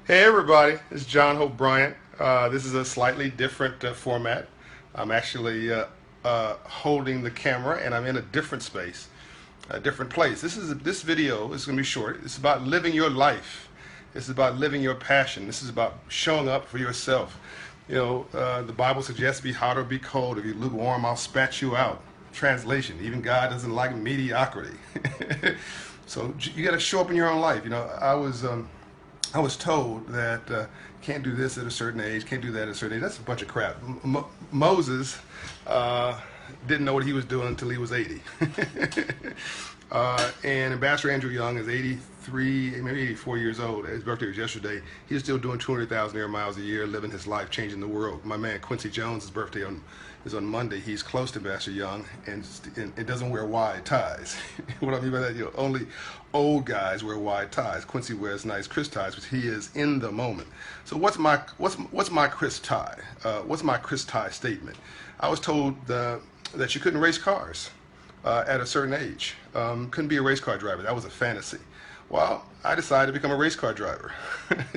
Hey everybody, this is John Hope Bryant. This is a slightly different format. I'm actually holding the camera and I'm in a different space, a different place. This video is going to be short. It's about living your life. This is about living your passion. This is about showing up for yourself. The Bible suggests be hot or be cold. If you're lukewarm, I'll spat you out. Translation, even God doesn't like mediocrity. So you got to show up in your own life. I was told that can't do this at a certain age, can't do that at a certain age. That's a bunch of crap. Moses didn't know what he was doing until he was 80. And Ambassador Andrew Young is 83, maybe 84 years old. His birthday was yesterday. He's still doing 200,000 air miles a year, living his life, changing the world. My man Quincy Jones' birthday is on Monday. He's close to Ambassador Young, and it doesn't wear wide ties. What I mean by that, only old guys wear wide ties. Quincy wears nice crisp ties, but he is in the moment. So what's my crisp tie? What's my crisp tie statement? I was told that you couldn't race cars at a certain age. Couldn't be a race car driver. That was a fantasy. Well, I decided to become a race car driver.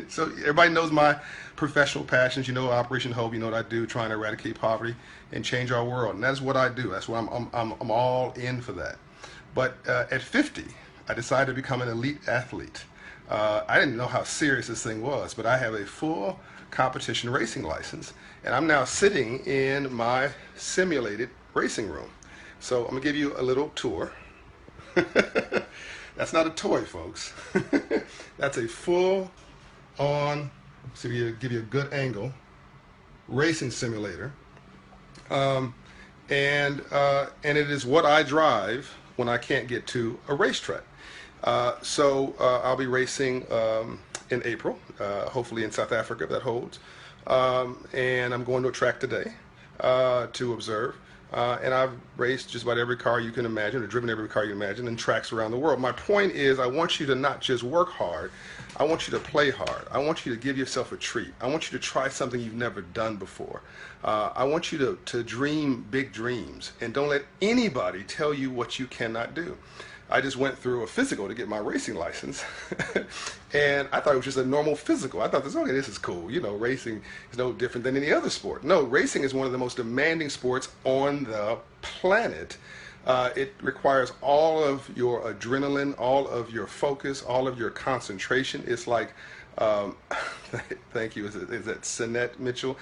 So everybody knows my professional passions. You know Operation Hope. You know what I do, trying to eradicate poverty and change our world. And that's what I do. That's what I'm all in for that. But at 50, I decided to become an elite athlete. I didn't know how serious this thing was, but I have a full competition racing license, and I'm now sitting in my simulated racing room. So I'm gonna give you a little tour. That's not a toy, folks. That's a full-on, so give you a good angle, racing simulator. And it is what I drive when I can't get to a racetrack. I'll be racing in April, hopefully in South Africa if that holds. And I'm going to a track today to observe. And I've raced just about every car you can imagine, or driven every car you can imagine, in tracks around the world. My point is, I want you to not just work hard, I want you to play hard. I want you to give yourself a treat. I want you to try something you've never done before. I want you to dream big dreams, and don't let anybody tell you what you cannot do. I just went through a physical to get my racing license, and I thought it was just a normal physical. I thought, okay, this is cool. Racing is no different than any other sport. No, racing is one of the most demanding sports on the planet. It requires all of your adrenaline, all of your focus, all of your concentration. It's like, thank you. Is that Sinette Mitchell?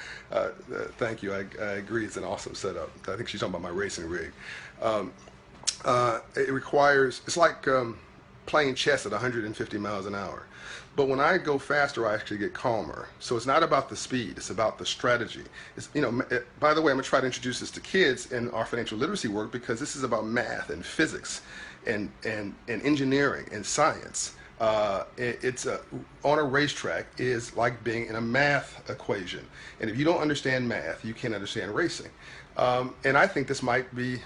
Thank you. I agree. It's an awesome setup. I think she's talking about my racing rig. It's like playing chess at 150 miles an hour. But when I go faster, I actually get calmer. So it's not about the speed, it's about the strategy. By the way, I'm gonna try to introduce this to kids in our financial literacy work, because this is about math and physics and engineering and science. On a racetrack is like being in a math equation. And if you don't understand math, you can't understand racing. And I think this might be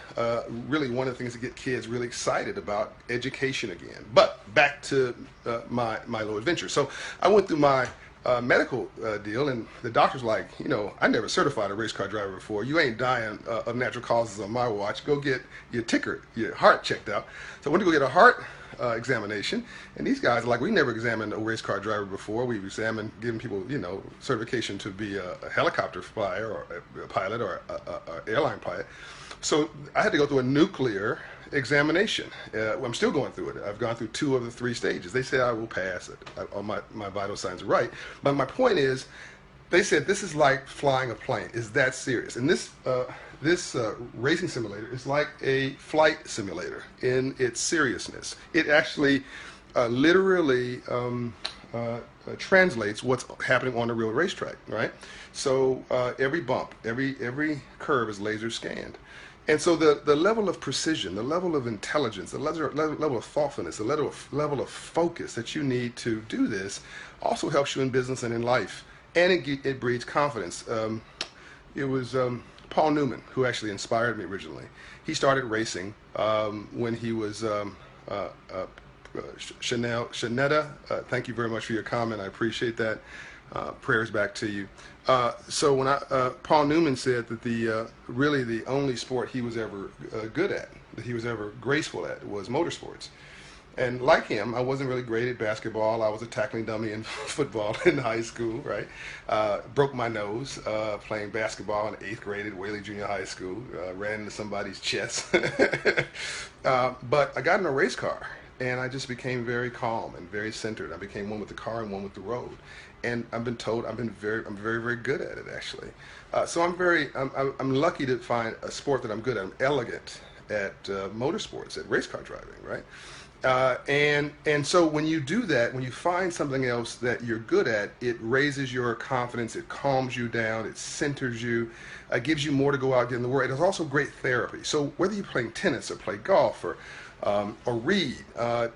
really one of the things that get kids really excited about education again. But back to my little adventure. So I went through my medical deal, and the doctor's like, I never certified a race car driver before. You ain't dying of natural causes on my watch. Go get your heart checked out. So I went to go get a heart examination, and these guys are like, we never examined a race car driver before. We've examined giving people, certification to be a helicopter flyer or a pilot or a airline pilot. So I had to go through a nuclear examination. I'm still going through it. I've gone through 2 of the 3 stages. They say I will pass it. All my vital signs are right. But my point is, they said this is like flying a plane. It's that serious. And this racing simulator is like a flight simulator in its seriousness. It actually literally translates what's happening on a real racetrack, right? So every bump, every curve is laser scanned. And so the level of precision, the level of intelligence, the level of thoughtfulness, the level of focus that you need to do this also helps you in business and in life. And it breeds confidence. It was Paul Newman who actually inspired me originally. He started racing when he was Shanetta. Thank you very much for your comment. I appreciate that. Prayers back to you. So when Paul Newman said that really the only sport he was ever good at, that he was ever graceful at, was motorsports. And like him, I wasn't really great at basketball. I was a tackling dummy in football in high school, right? Broke my nose playing basketball in 8th grade at Whaley Junior High School. Ran into somebody's chest. But I got in a race car, and I just became very calm and very centered. I became one with the car and one with the road. And I've been told I'm very, very good at it, actually. So I'm lucky to find a sport that I'm good at. I'm elegant at motorsports, at race car driving, right? And so when you do that, when you find something else that you're good at, it raises your confidence, it calms you down, it centers you, gives you more to go out in the world. It's also great therapy. So whether you're playing tennis or play golf or read,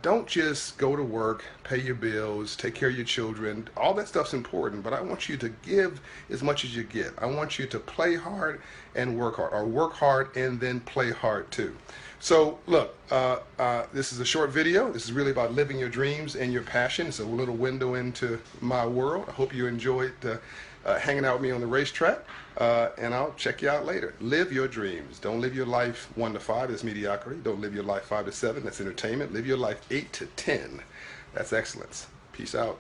don't just go to work, pay your bills, take care of your children. All that stuff's important, but I want you to give as much as you get. I want you to play hard and work hard, or work hard and then play hard too. So look, this is a short video. This is really about living your dreams and your passion. It's a little window into my world. I hope you enjoyed hanging out with me on the racetrack, and I'll check you out later. Live your dreams. Don't live your life 1 to 5. That's mediocrity. Don't live your life 5 to 7. That's entertainment. Live your life 8 to 10. That's excellence. Peace out.